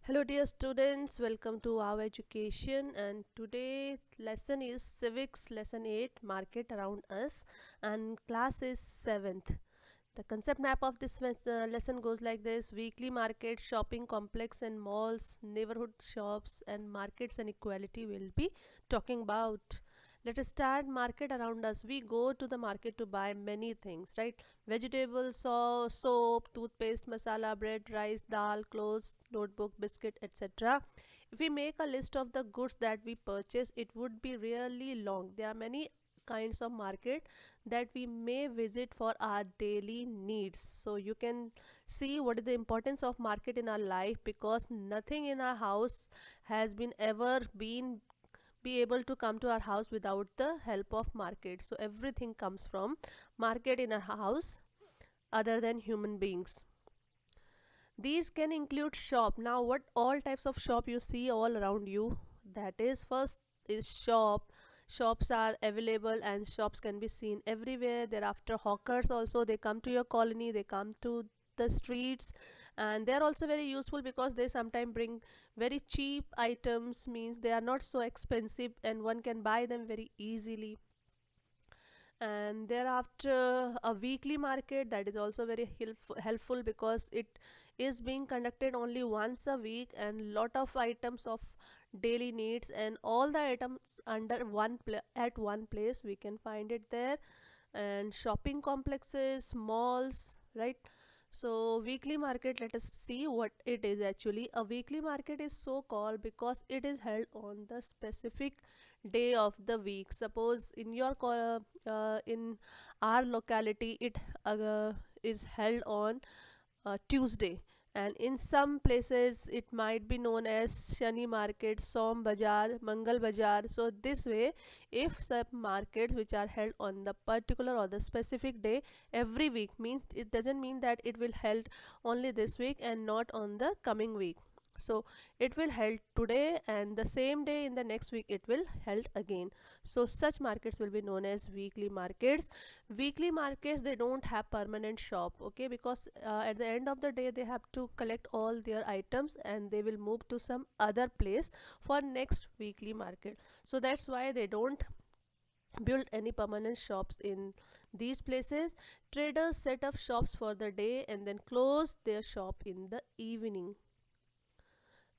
Hello, dear students. Welcome to our education. And today lesson is Civics lesson 8 Market Around Us, and class is 7th. The concept map of this lesson goes like this: weekly market, shopping complex and malls, neighborhood shops, and markets and equality will be talking about. Let us start. Market around us. We go to the market to buy many things, right? Vegetables, soap, toothpaste, masala, bread, rice, dal, clothes, notebook, biscuit, etc. If we make a list of the goods that we purchase, it would be really long. There are many kinds of market that we may visit for our daily needs. So you can see what is the importance of market in our life, because nothing in our house has been ever been be able to come to our house without the help of market. So everything comes from market in our house other than human beings. These can include shop. Now what all types of shop you see all around you? That is, first is shop. Shops are available and shops can be seen everywhere. Thereafter, hawkers also, they come to your colony, they come to the streets, and they are also very useful because they sometimes bring very cheap items, means they are not so expensive and one can buy them very easily. And thereafter, a weekly market, that is also very helpful because it is being conducted only once a week, and lot of items of daily needs and all the items under at one place we can find it there. And shopping complexes, malls, right? So weekly market, let us see what it is. Actually, a weekly market is so called because it is held on the specific day of the week. Suppose in in our locality it is held on Tuesday, and in some places it might be known as Shani Market, Som Bazaar, Mangal Bazaar. So this way, if some markets which are held on the particular or the specific day every week, means it doesn't mean that it will held only this week and not on the coming week. So it will held today, and the same day in the next week it will held again. So such markets will be known as weekly markets. Weekly markets, they don't have permanent shop, okay, because at the end of the day they have to collect all their items and they will move to some other place for next weekly market. So that's why they don't build any permanent shops in these places. Traders set up shops for the day and then close their shop in the evening.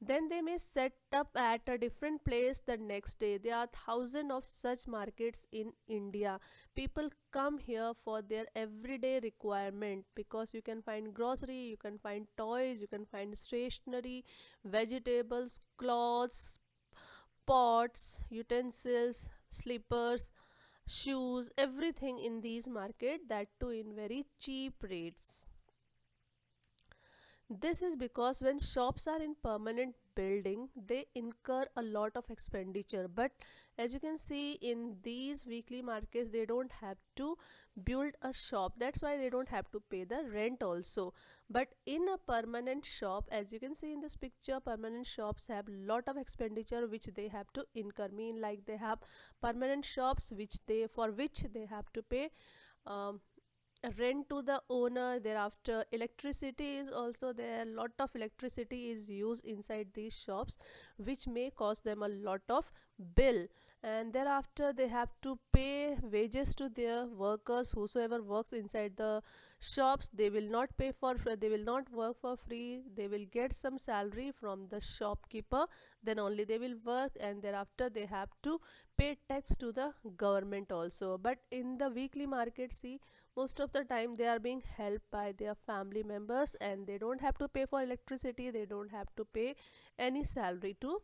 Then they may set up at a different place the next day. There are thousands of such markets in India. People come here for their everyday requirement, because you can find grocery, you can find toys, you can find stationery, vegetables, clothes, pots, utensils, slippers, shoes, everything in these market, that too in very cheap rates. This is because when shops are in permanent building, they incur a lot of expenditure. But as you can see in these weekly markets, they don't have to build a shop. That's why they don't have to pay the rent also. But in a permanent shop, as you can see in this picture, permanent shops have lot of expenditure which they have to incur. Mean like they have permanent shops which they have to pay um, rent to the owner. Thereafter, electricity is also there. Lot of electricity is used inside these shops, which may cost them a lot of bill. And thereafter, they have to pay wages to their workers. Whosoever works inside the shops, they will not pay for they will not work for free. They will get some salary from the shopkeeper, then only they will work. And thereafter, they have to pay tax to the government also. But in the weekly market, see, most of the time they are being helped by their family members, and they don't have to pay for electricity, they don't have to pay any salary to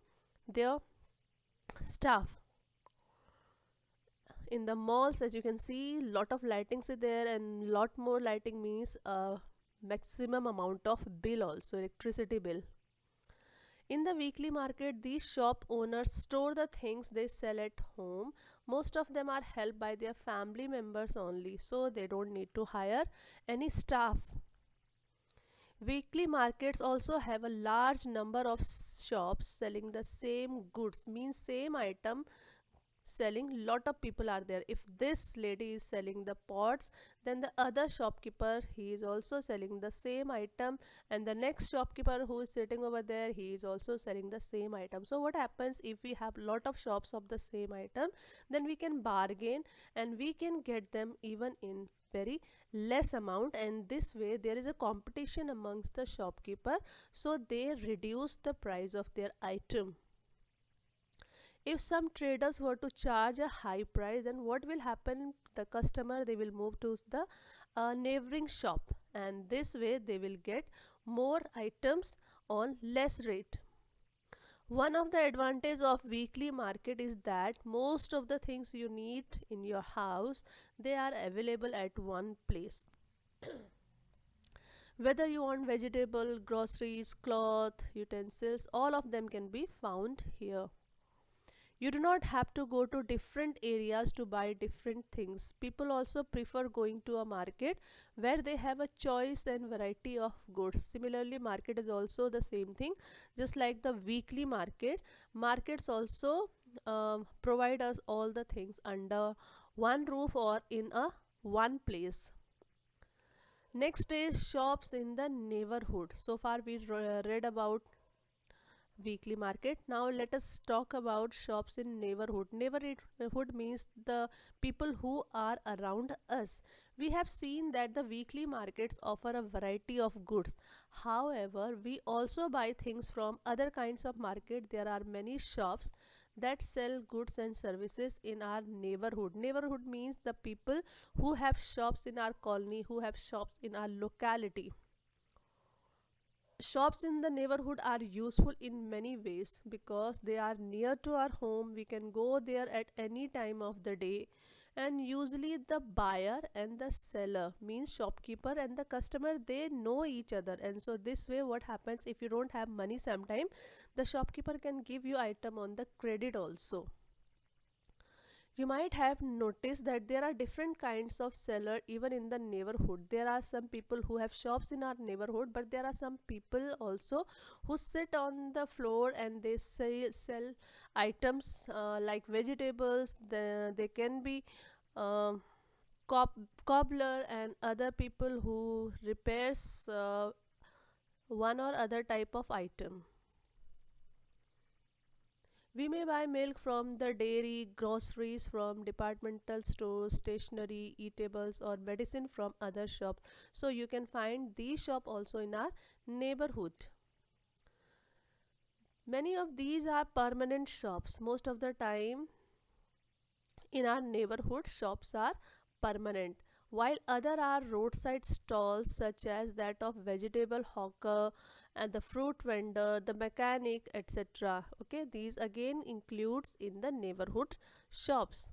their staff. In the malls, as you can see, lot of lightings are there, and lot more lighting means a maximum amount of bill also, electricity bill. In the weekly market, these shop owners store the things they sell at home. Most of them are helped by their family members only, so they don't need to hire any staff. Weekly markets also have a large number of shops selling the same goods, means same item selling, lot of people are there. If this lady is selling the pots, then the other shopkeeper, he is also selling the same item, and the next shopkeeper who is sitting over there, he is also selling the same item. So what happens, if we have lot of shops of the same item, then we can bargain and we can get them even in very less amount, and this way there is a competition amongst the shopkeeper, so they reduce the price of their item. If some traders were to charge a high price, then what will happen, the customer, they will move to the neighboring shop, and this way they will get more items on less rate. One of the advantage of weekly market is that most of the things you need in your house, they are available at one place. Whether you want vegetable, groceries, cloth, utensils, all of them can be found here. You do not have to go to different areas to buy different things. People also prefer going to a market where they have a choice and variety of goods. Similarly, market is also the same thing. Just like the weekly market, markets also provide us all the things under one roof or in a one place. Next is shops in the neighborhood. So far we read about weekly market. Now let us talk about shops in neighborhood. Neighborhood means the people who are around us. We have seen that the weekly markets offer a variety of goods. However, we also buy things from other kinds of market. There are many shops that sell goods and services in our neighborhood. Neighborhood means the people who have shops in our colony, who have shops in our locality. Shops in the neighborhood are useful in many ways because they are near to our home. We can go there at any time of the day, and usually the buyer and the seller, means shopkeeper and the customer, they know each other, and so this way what happens, if you don't have money sometime, the shopkeeper can give you item on the credit also. You might have noticed that there are different kinds of seller even in the neighborhood. There are some people who have shops in our neighborhood, but there are some people also who sit on the floor and they sell items like vegetables. They can be um cobbler and other people who repairs one or other type of item. We may buy milk from the dairy, groceries from departmental stores, stationery, eatables, or medicine from other shops. So you can find these shops also in our neighborhood. Many of these are permanent shops. Most of the time in our neighborhood, shops are permanent, while other are roadside stalls such as that of vegetable hawker and the fruit vendor, the mechanic, etc. Okay, these again includes in the neighborhood shops.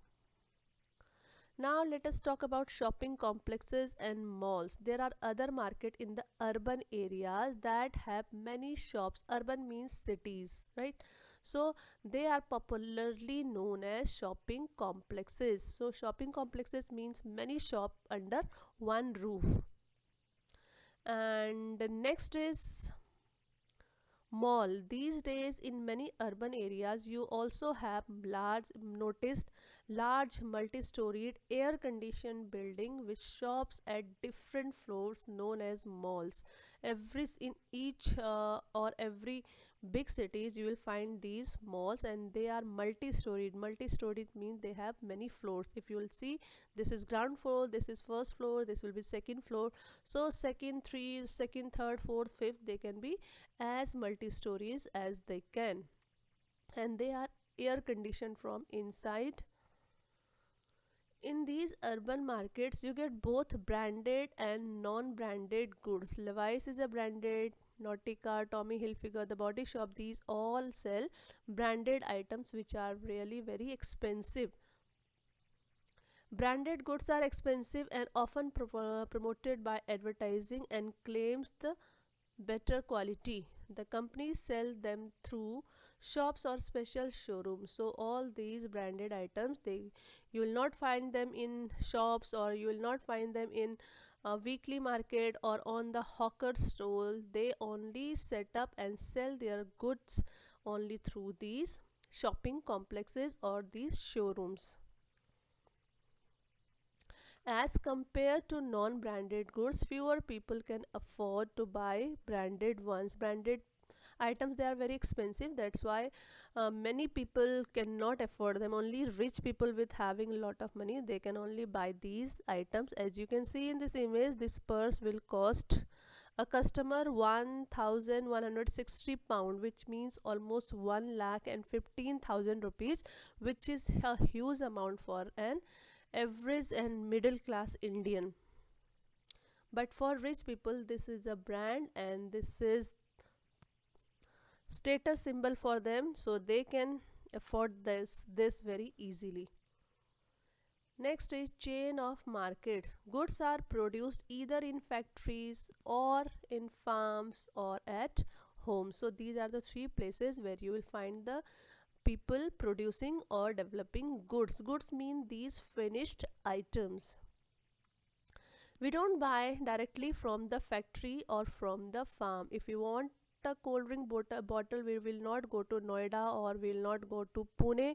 Now let us talk about shopping complexes and malls. There are other market in the urban areas that have many shops. Urban means cities, right? So they are popularly known as shopping complexes. So shopping complexes means many shop under one roof. And the next is mall. These days in many urban areas you also have large multi-storied air conditioned building with shops at different floors known as malls. In each or every big cities you will find these malls, and they are multi-storied. Multi-storied means they have many floors. If you will see, this is ground floor, this is first floor, this will be second floor. So second, third, fourth, fifth, they can be as multi stories as they can, and they are air conditioned from inside. In these urban markets you get both branded and non-branded goods. Levi's is a branded, Nautica, Tommy Hilfiger, the Body Shop, these all sell branded items which are really very expensive. Branded goods are expensive and often promoted by advertising and claims the better quality. The companies sell them through shops or special showrooms. So all these branded items, they, you will not find them in shops, or you will not find them in a weekly market or on the hawker stall. They only set up and sell their goods only through these shopping complexes or these showrooms. As compared to non branded goods, fewer people can afford to buy branded ones. Branded items, they are very expensive, that's why many people cannot afford them. Only rich people with having a lot of money, they can only buy these items. As you can see in this image, this purse will cost a customer 1160 pound, which means almost 1,15,000 rupees, which is a huge amount for an average and middle class Indian. But for rich people, this is a brand and this is status symbol for them, so they can afford this very easily. Next is chain of markets. Goods are produced either in factories or in farms or at home. So these are the three places where you will find the people producing or developing goods. Goods mean these finished items. We don't buy directly from the factory or from the farm. If you want a cold drink bottle, we will not go to Noida or we will not go to Pune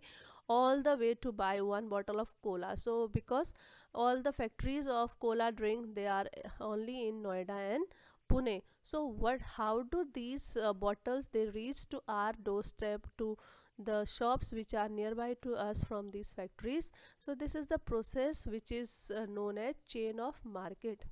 all the way to buy one bottle of cola. So because all the factories of cola drink, they are only in Noida and Pune. So what, how do these bottles they reach to our doorstep, to the shops which are nearby to us from these factories? So this is the process which is known as chain of market.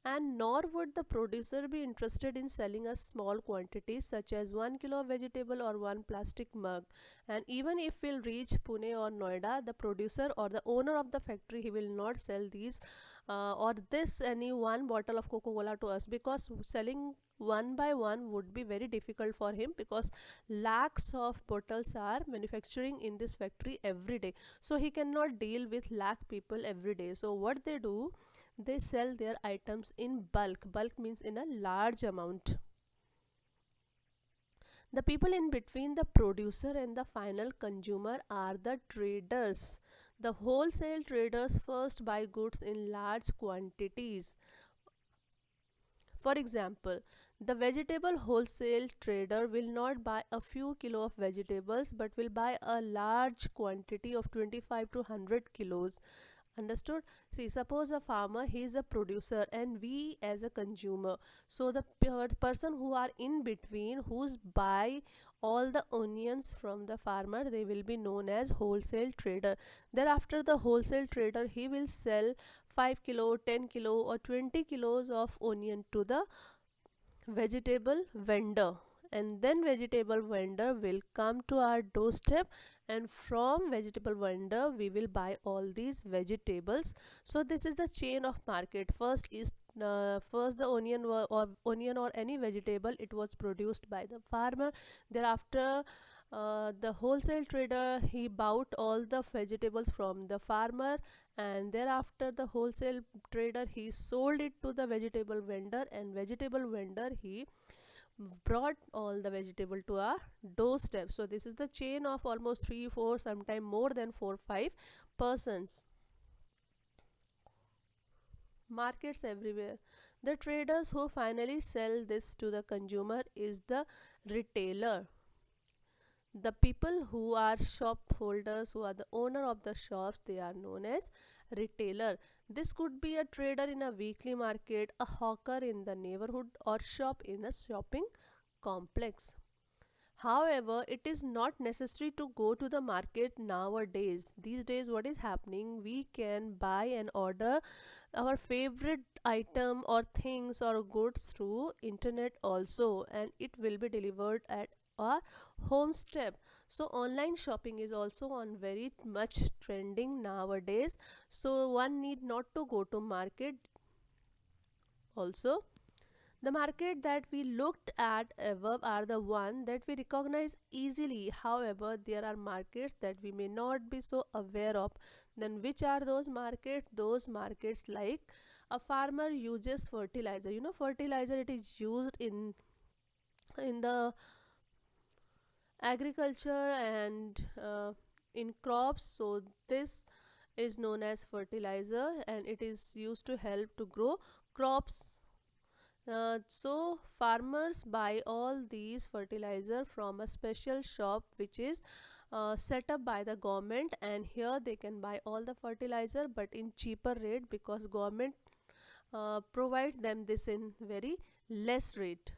And nor would the producer be interested in selling a small quantity such as 1 kilo of vegetable or one plastic mug. And even if we'll reach Pune or Noida, the producer or the owner of the factory, he will not sell these or this any one bottle of Coca Cola to us, because selling one by one would be very difficult for him, because lakhs of bottles are manufacturing in this factory every day, so he cannot deal with lakh people every day. So what they do, they sell their items in bulk. Bulk means in a large amount. The people in between the producer and the final consumer are the traders. The wholesale traders first buy goods in large quantities. For example, the vegetable wholesale trader will not buy a few kilo of vegetables but will buy a large quantity of 25 to 100 kilos. Understood? See, suppose a farmer, he is a producer and we as a consumer, so the person who are in between, who's buy all the onions from the farmer, they will be known as wholesale trader. Thereafter the wholesale trader, he will sell 5 kilo, 10 kilo or 20 kilos of onion to the vegetable vendor, and then vegetable vendor will come to our doorstep, and from vegetable vendor we will buy all these vegetables. So this is the chain of market. First is first the onion or any vegetable, it was produced by the farmer. Thereafter the wholesale trader, he bought all the vegetables from the farmer, and thereafter the wholesale trader, he sold it to the vegetable vendor, and vegetable vendor, he brought all the vegetable to our doorstep. So this is the chain of almost 3 4, sometime more than 4 5 persons. Markets everywhere. The traders who finally sell this to the consumer is the retailer. The people who are shop holders, who are the owner of the shops, they are known as retailer. This could be a trader in a weekly market, a hawker in the neighborhood, or shop in a shopping complex. However, it is not necessary to go to the market nowadays. These days, what is happening, we can buy and order our favorite item or things or goods through internet also, and it will be delivered at our home step. So online shopping is also on very much trending nowadays, so one need not to go to market also. The market that we looked at above are the one that we recognize easily. However, there are markets that we may not be so aware of. Then which are those markets? Those markets like a farmer uses fertilizer. You know, fertilizer, it is used in the agriculture and in crops. So this is known as fertilizer, and it is used to help to grow crops. So farmers buy all these fertilizer from a special shop which is set up by the government, and here they can buy all the fertilizer but in cheaper rate because government provide them this in very less rate.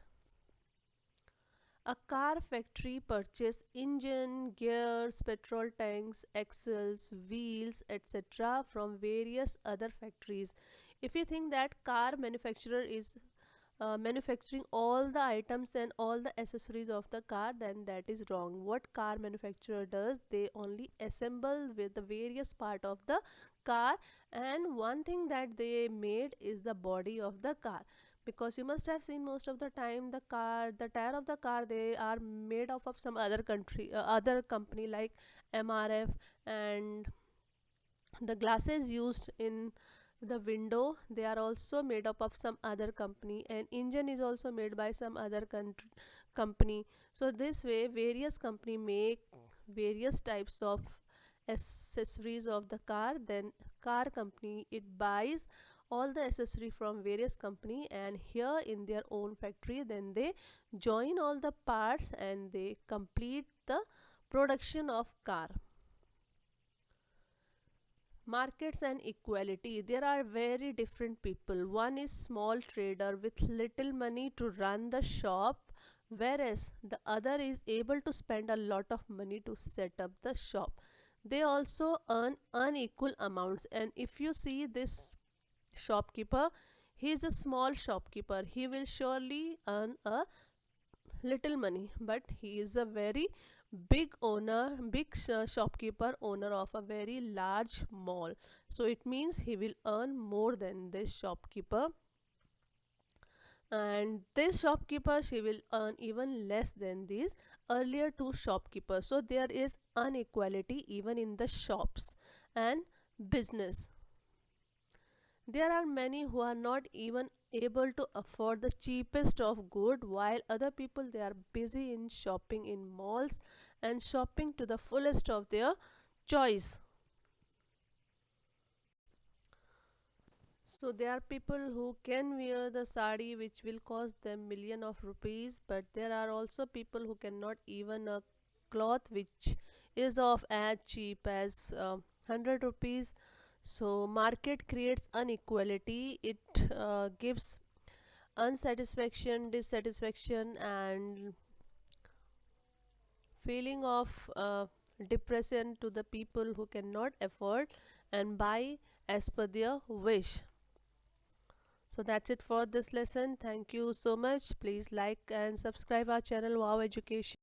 A car factory purchase engine, gears, petrol tanks, axles, wheels, etc. from various other factories. If you think that car manufacturer is manufacturing all the items and all the accessories of the car, then that is wrong. What car manufacturer does, they only assemble with the various part of the car, and one thing that they made is the body of the car. Because you must have seen most of the time the tire of the car, they are made of some other country, other company like MRF, and the glasses used in the window, they are also made up of some other company, and engine is also made by some other company. So this way various company make various types of accessories of the car, then car company it buys all the accessory from various company, and here in their own factory then they join all the parts and they complete the production of car. Markets and equality. There are very different people. One is small trader with little money to run the shop, whereas the other is able to spend a lot of money to set up the shop. They also earn unequal amounts, and if you see this shopkeeper, he is a small shopkeeper, he will surely earn a little money, but he is a very big shopkeeper, owner of a very large mall. So it means he will earn more than this shopkeeper, and this shopkeeper she will earn even less than these earlier two shopkeepers. So there is inequality even in the shops and business. There are many who are not even able to afford the cheapest of good, while other people they are busy in shopping in malls and shopping to the fullest of their choice. So there are people who can wear the sari which will cost them million of rupees, but there are also people who cannot even a cloth which is of as cheap as 100 rupees. So market creates inequality. It gives unsatisfaction, dissatisfaction, and feeling of depression to the people who cannot afford and buy as per their wish. So that's it for this lesson. Thank you so much. Please like and subscribe our channel Wow Education.